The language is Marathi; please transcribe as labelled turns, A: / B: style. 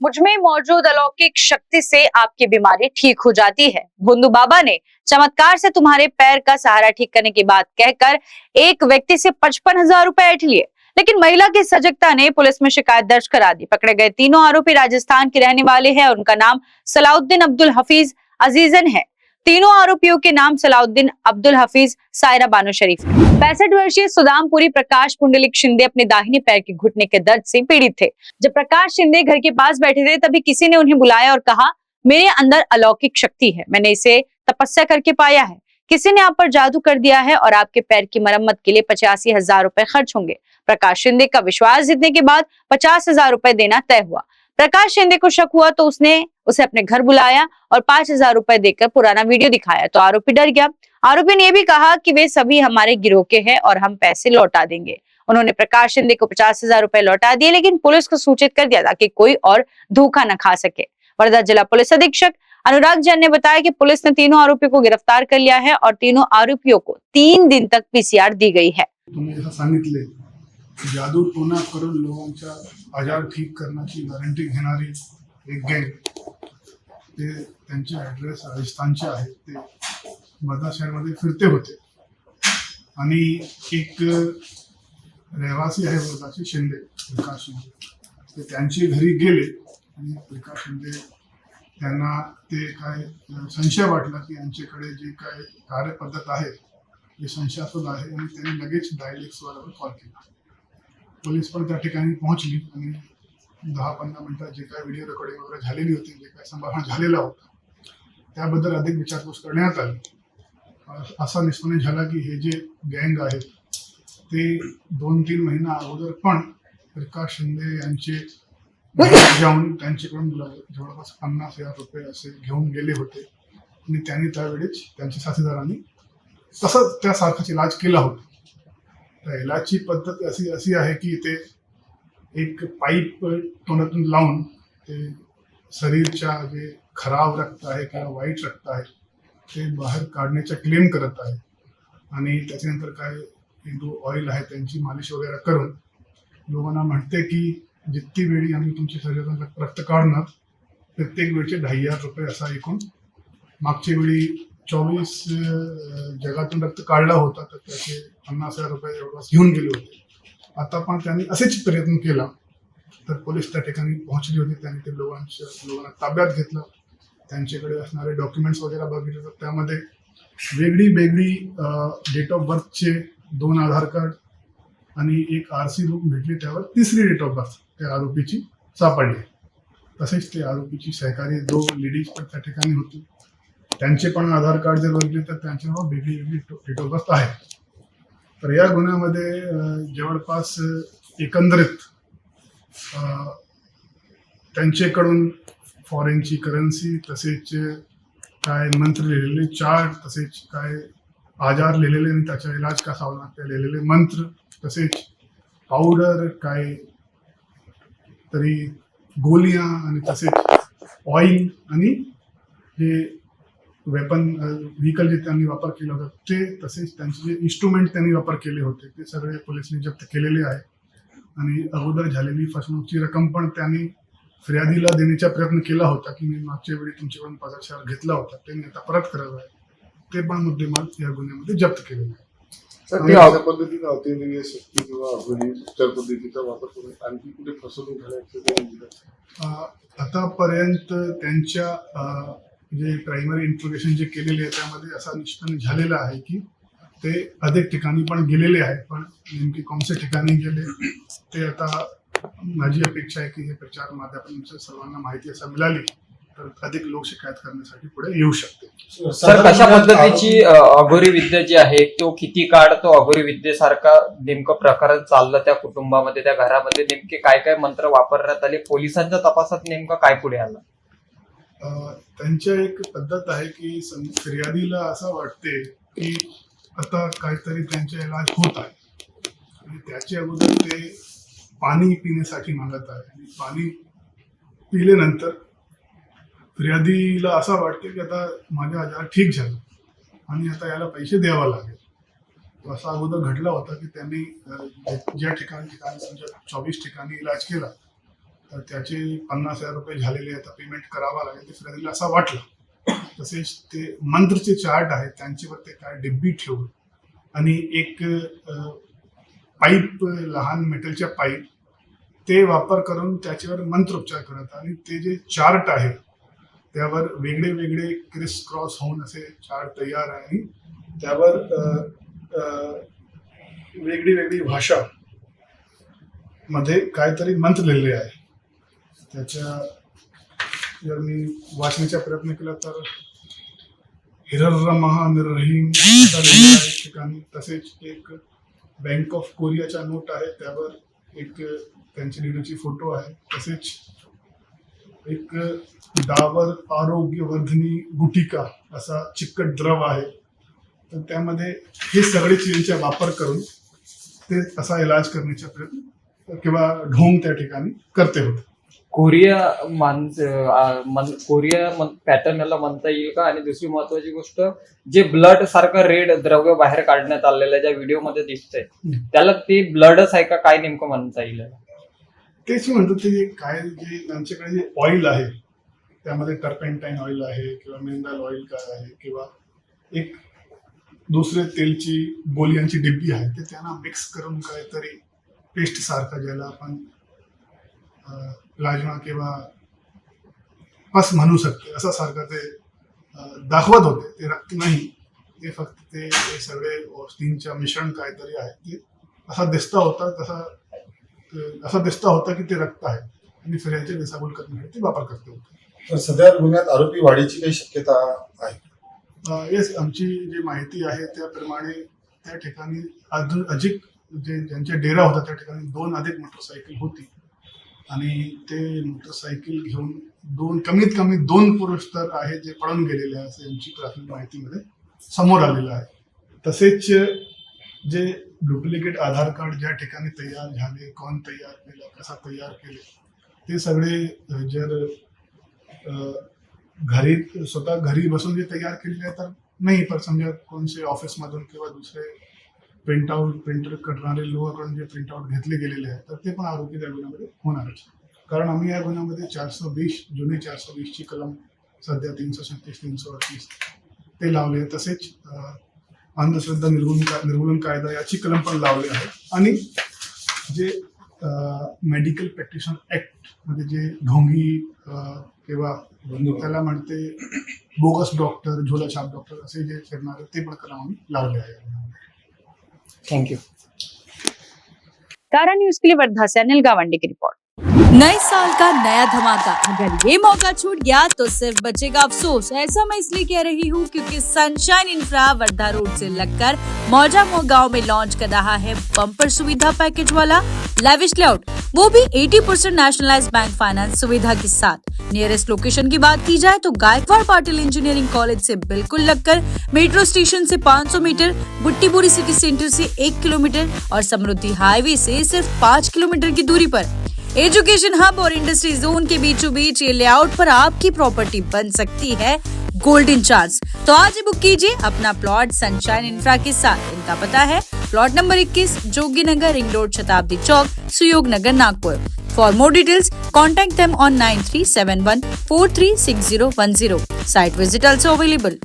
A: मुझमें मौजूद अलौकिक शक्ति से आपकी बीमारी ठीक हो जाती है। भोंदू बाबा ने चमत्कार से तुम्हारे पैर का सहारा ठीक करने की बात कहकर एक व्यक्ति से 55,000 रुपए ऐंठ लिए, लेकिन महिला की सजगता ने पुलिस में शिकायत दर्ज करा दी। पकड़े गए तीनों आरोपी राजस्थान के रहने वाले हैं और उनका नाम सलाउद्दीन अब्दुल हफीज अजीजन है। तीनों आरोपियों के नाम सलाउद्दीन अब्दुल हफीज सायरा बानो शरीफ है। 65 वर्षीय सुदामपुरी प्रकाश पुंडलिक शिंदे अपने दाहिने पैर के घुटने के दर्द से पीड़ित थे। जब प्रकाश शिंदे घर के पास बैठे थे तभी किसी ने उन्हें बुलाया और कहा, मेरे अंदर अलौकिक शक्ति है, मैंने इसे तपस्या करके पाया है। किसी ने आप पर जादू कर दिया है और आपके पैर की मरम्मत के लिए 85,000 रुपए खर्च होंगे। प्रकाश शिंदे का विश्वास जीतने के बाद 50,000 रुपए देना तय हुआ। प्रकाश शिंदे को शक हुआ तो उसने उसे अपने घर बुलाया और 5,000 रुपए देकर पुराना वीडियो दिखाया तो आरोपी डर गया। आरोपी ने यह भी कहा कि वे सभी हमारे गिरोह के हैं और हम पैसे लौटा देंगे। उन्होंने प्रकाश शिंदे को 50,000 रुपए लौटा दिए, लेकिन पुलिस को सूचित कर दिया ताकि कोई और धोखा न खा सके। वर्धा जिला पुलिस अधीक्षक अनुराग जैन ने बताया कि पुलिस ने तीनों आरोपियों को गिरफ्तार कर लिया है और तीनों आरोपियों को 3 दिन तक पीसीआर दी गई है।
B: जादू टोना करून लोकांचा आजार ठीक करण्याची गॅरंटी घेणारी एक गँग ते त्यांचे ॲड्रेस राजस्थानचे आहे ते वर्धा शहरामध्ये फिरते होते आणि एक रहिवासी आहे वर्धाचे शिंदे प्रकाश शिंदे ते त्यांच्या घरी गेले आणि प्रकाश शिंदे त्यांना ते काय संशय वाटला की यांच्याकडे जे काय कार्यपद्धत आहे ते संशयास्पद आहे आणि त्यांनी लगेच डायल 112 वर कॉल केला। पोलीस पण त्या ठिकाणी पोहोचली आणि 10-15 मिनिटात जे काय व्हिडिओ रेकॉर्डिंग वगैरे झालेली होती, जे काय संभाषण झालेलं होतं त्याबद्दल अधिक विचारपूस करण्यात आली। असा निष्पन्न झाला की हे जे गँग आहे ते 2-3 महिना अगोदर पण प्रकाश शिंदे यांचे जाऊन त्यांच्याकडून जवळपास 50,000 रुपये असे घेऊन गेले होते आणि त्यांनी त्यावेळेस त्यांच्या साथीदारांनी तसंच त्यासारखाच इलाज केला होता। त्या इलाजची पद्धत अशी आहे की ते एक पाईप तोंडातून लावून ते शरीरच्या जे खराब रक्त आहे किंवा वाईट रक्त आहे ते बाहेर काढण्याचा क्लेम करत आहे आणि त्याच्यानंतर काय एक दो ऑइल आहे त्यांची मालिश वगैरे करून लोकांना म्हणते की जितकी वेळी आम्ही तुमच्या शरीरातून रक्त काढणार प्रत्येक वेळचे 2,500 रुपये असा एकूण मागच्या वेळी 24 जगातून रक्त काढला होता तर त्याचे 50,000 रुपये एवढाच घेऊन गेले होते। आता पण त्यांनी असेच प्रयत्न केला तर पोलीस त्या ठिकाणी पोहोचली होती। त्यांनी ते लोकांना ताब्यात घेतलं, त्यांच्याकडे असणारे डॉक्युमेंट्स वगैरे बघितले तर त्यामध्ये वेगळी डेट ऑफ बर्थचे 2 आधार कार्ड आणि एक RC बुक भेटली, त्यावर 3री डेट ऑफ बर्थ त्या आरोपीची सापडली। तसेच ते आरोपीची सहकारी 2 लेडीज पण त्या ठिकाणी होती, त्यांचे पण आधार कार्ड जर बघितले तर त्यांच्यावर वेगळी डेट ऑफ बर्थ आहे। तर या गुन्ह्यामध्ये जवळपास एकंदरीत त्यांच्याकडून फॉरेनची करन्सी तसेच काय मंत्र लिहिलेले चार्ट तसेच काय आजार लिहिलेले आणि त्याचा इलाज कसा होणार ते लिहिलेले मंत्र तसेच पावडर काय तरी गोलियां आणि तसेच ऑइल आणि जे वेपन व्हेकल जे त्यांनी वापर केला होता ते तसेच त्यांचे जे इन्स्ट्रुमेंट त्यांनी वापर केले होते ते सगळे पोलिसांनी जप्त केलेले आहे आणि अगोदर झालेली फसवणूकची रक्कम पण त्यांनी फिर्यादीला देण्याचा प्रयत्न केला होता की मी मागच्या वेळी तुमच्याकडून 5,000 घेतला होता ते मी आता परत करत आहे, ते पण मुद्देमाल या गुन्ह्यामध्ये जप्त केलेले आहे।
C: अशा पद्धतीने अतिंद्रिय शक्ती किंवा उपचार पद्धतीचा वापर करून आणखी कुठे फसवणूक झाल्याचं
B: आतापर्यंत त्यांच्या जे प्रायमरी इन्व्हेस्टिगेशन जे केलेले आहे त्यामध्ये असा निष्पन्न झालेला आहे की ते अधिक ठिकाणी पण गेलेले आहेत, पण नेमके कोणत्या ठिकाणी गेले ते आता माझी अपेक्षा आहे की हे प्रचार माध्यमातून सर्वांना माहिती असं मिळाली तर अधिक लोक शिकायत करण्यासाठी पुढे येऊ शकते।
D: सर, कशा पद्धतीची अघोरी विद्या जी आहे तो किती काळ तो अघोरी विद्येसारखा नेमकं प्रकरण चाललं त्या कुटुंबामध्ये त्या घरामध्ये, नेमके काय काय मंत्र वापरण्यात आले, पोलिसांच्या तपासात नेमकं काय पुढे आलं?
B: त्यांच्या एक पद्धत आहे की फिर्यादीला असं वाटते की आता काहीतरी त्यांचा इलाज होत आहे आणि त्याच्या अगोदर ते पाणी पिण्यासाठी मागत आहे आणि पाणी पिल्यानंतर फिर्यादीला असं वाटते की आता माझा आजार ठीक झाला आणि आता याला पैसे द्यावा लागेल। असा अगोदर घडला होता की त्यांनी ज्या ठिकाणी समजा 24 ठिकाणी इलाज केला तर त्याचे 50,000 रुपये झालेले आता पेमेंट करावा लागेल ते फिर्यादीला असं वाटलं. तसेच ते मंत्रचे चार्ट आहेत त्यांच्यावर ते काय डिब्बी ठेवून आणि एक पाईप, लहान मेटलच्या पाईप ते वापर करून त्याच्यावर मंत्रोच्चार करत आणि ते जे चार्ट आहे त्यावर वेगळे वेगळे क्रिस क्रॉस होऊन असे चार्ट तयार आहे आणि त्यावर वेगळी वेगळी भाषा मध्ये काहीतरी मंत्र लिहिलेले आहे. त्याच्या जर मी वाचण्याचा प्रयत्न केला तर हिरर्रमहा निर्रहीम असा लिहिलेला आहे ठिकाणी. तसेच एक बँक ऑफ कोरियाचा नोट आहे त्यावर एक त्यांची लीडरची फोटो आहे. तसेच एक डाबर आरोग्यवर्धिनी गुटिका असा चिकट द्रव आहे. तर त्यामध्ये हे सगळे चीजेंचा वापर करून ते असा इलाज करण्याचा प्रयत्न किंवा ढोंग त्या ठिकाणी करते होते.
D: कोरिया पॅटर्न याला म्हणता येईल का? आणि दुसरी महत्वाची गोष्ट, जे ब्लड सारखं रेड द्रव्य बाहेर काढण्यात आलेलं ज्या व्हिडिओमध्ये दिसतंय त्याला ते ब्लडच आहे का, काय नेमकं म्हणता येईल?
B: तेच म्हणतो ते काय जे त्यांच्याकडे जे ऑइल आहे त्यामध्ये टर्पेंटाईन ऑइल आहे किंवा मिनरल ऑइल काय आहे किंवा एक दुसरे तेलची गोलियांची डिब्बी आहे ते त्यांना मिक्स करून काहीतरी पेस्ट सारखं ज्याला आपण प्लाझ्मा किंवा पस म्हणू शकते असं सारखं ते दाखवत होते. ते रक्त नाही, ते फक्त ते सगळे औषधींच्या मिश्रण काहीतरी आहे ते असा दिसता होता की ते रक्त आहे आणि फिर्यादीचे दिशाभूल करण्यासाठी ते वापर करते होते.
C: तर सध्या गुन्ह्यात आरोपी वाढीची काही शक्यता आहे?
B: येस, आमची जी माहिती आहे त्याप्रमाणे त्या ठिकाणी अधिक जे ज्यांच्या डेरा होता त्या ठिकाणी 2 अधिक मोटरसायकल होती आणि ते मोटरसायकल घेऊन कमीत कमी 2 पुरुष तर आहेत जे पळून गेलेले आहे असे आमची प्राथमिक माहितीमध्ये समोर आलेलं आहे. तसेच जे डुप्लिकेट आधार कार्ड ज्या ठिकाणी तयार झाले, कोण तयार केलं, कसा तयार केले, ते सगळे जर स्वतः घरी बसून जे तयार केलेले आहे तर नाही, पण समजा कोणते ऑफिसमधून किंवा दुसरे प्रिंटर करणारे लोकांकडून जे प्रिंटआउट घेतले गेलेले आहेत तर ते पण आरोपी त्या गुन्ह्यामध्ये होणारच. कारण आम्ही या गुन्ह्यामध्ये 420 जुने 420ची कलम सध्या 337, 338 ते लावले आहे. तसेच अंधश्रद्धा निर्मूलन कायदा याची कलम पण लावली आहे आणि जे मेडिकल प्रॅक्टिशनर ऍक्ट मध्ये जे ढोंगी किंवा त्याला म्हणते बोगस डॉक्टर, झोलाछाप डॉक्टर असे जे फिरणारे ते पण कलम आम्ही लावले आहे.
D: थँक्यू.
A: कारा न्यूज के लिए वर्धा से अनिल गावंडे की रिपोर्ट.
E: नए साल का नया धमाका, अगर ये मौका छूट गया तो सिर्फ बचेगा अफसोस. ऐसा मैं इसलिए कह रही हूँ क्योंकि सनशाइन इंफ्रा वर्धा रोड से लगकर मौजामो गांव में लॉन्च कर रहा है बम्पर सुविधा पैकेज वाला लेविश लेआउट, वो भी 80% नेशनलाइज्ड बैंक फाइनेंस सुविधा के साथ. नियरेस्ट लोकेशन की बात की जाए तो गायकवाड़ पाटिल इंजीनियरिंग कॉलेज से बिल्कुल लगकर मेट्रो स्टेशन से 500 मीटर, बुट्टीपुरी सिटी सेंटर से 1 किलोमीटर और समृद्धि हाईवे से सिर्फ 5 किलोमीटर की दूरी पर एजुकेशन हब और इंडस्ट्री जोन के बीचों बीच ये लेआउट पर आपकी प्रॉपर्टी बन सकती है गोल्डन चांस. तो आज ही बुक कीजिए अपना प्लॉट सनशाइन इंफ्रा के साथ. इनका पता है plot number 21, Jogi Nagar, ring road, Shatabdi Chowk, Suyog Nagar, Nagpur. For more details contact them on 9371436010. Site visit also available.